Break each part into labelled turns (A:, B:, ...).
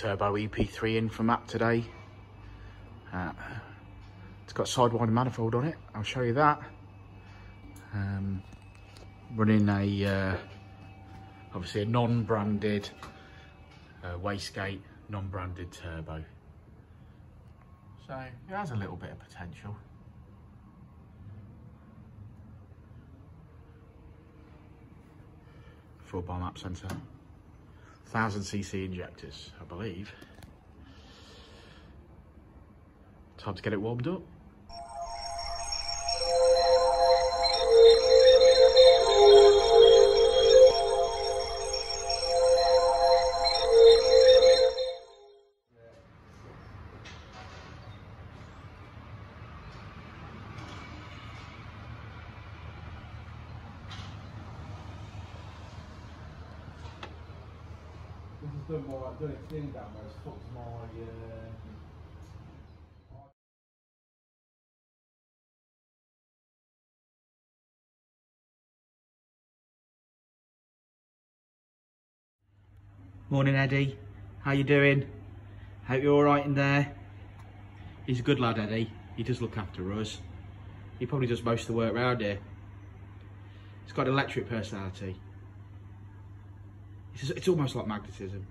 A: Turbo EP3 in from app today. It's got sidewinder manifold on it, I'll show you that. Running a obviously a non-branded wastegate, non-branded turbo. So it has a little bit of potential. Full bar map sensor. 1000cc injectors, I believe. Time to get it warmed up.
B: Done a thing down there, it's fucked my
A: Morning Eddie, how you doing? Hope you're alright in there. He's a good lad, Eddie. He does look after us. He probably does most of the work around here. He's got an electric personality. It's almost like magnetism.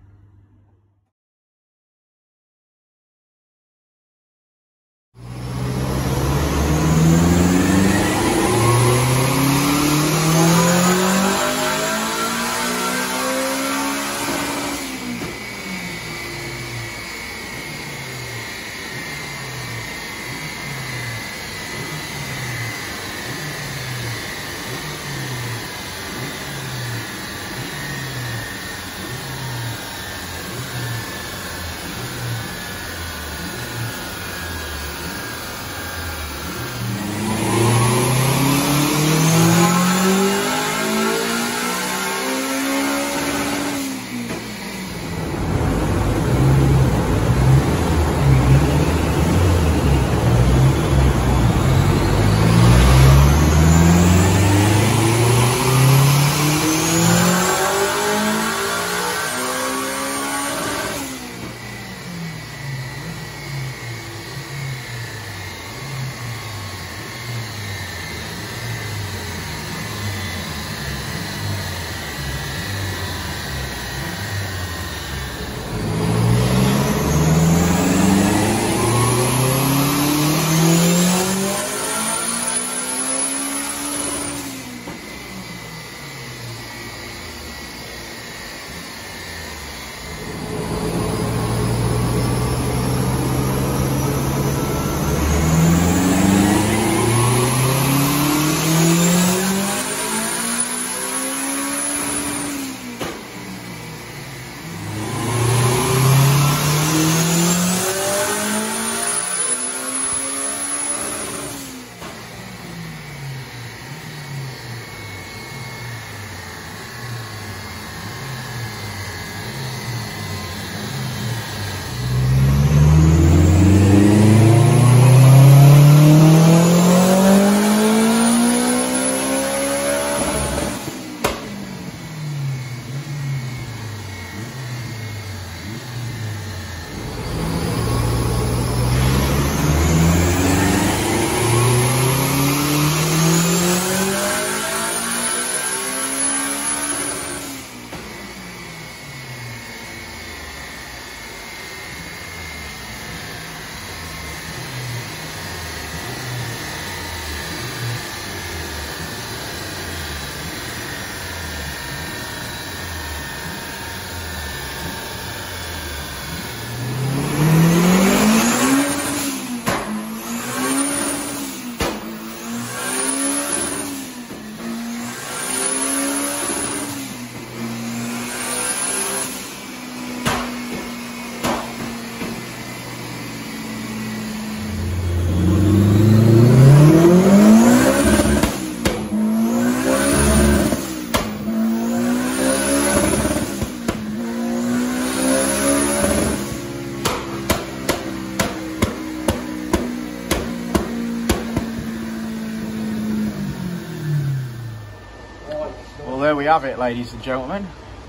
A: Well, there we have it, ladies and gentlemen.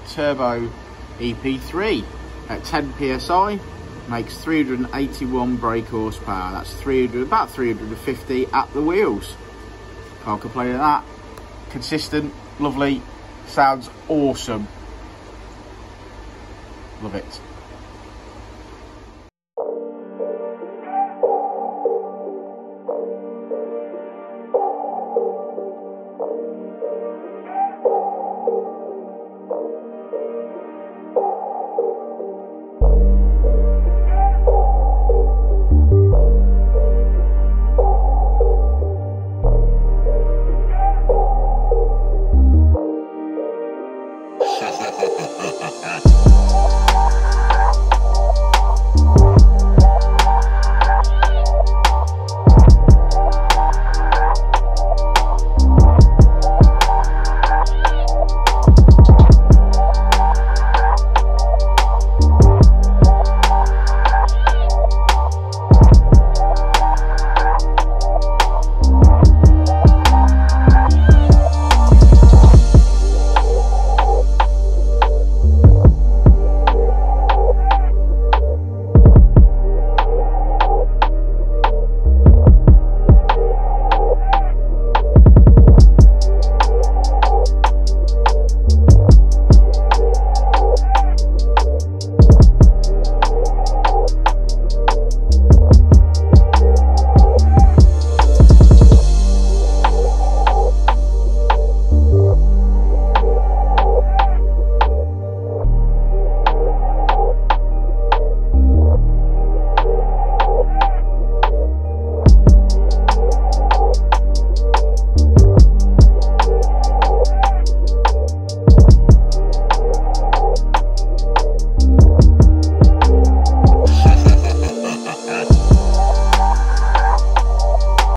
A: Turbo EP3. at 10 psi, makes 381 brake horsepower. That's about 350 at the wheels. Can't complain at that. Consistent, lovely, sounds awesome. Love it.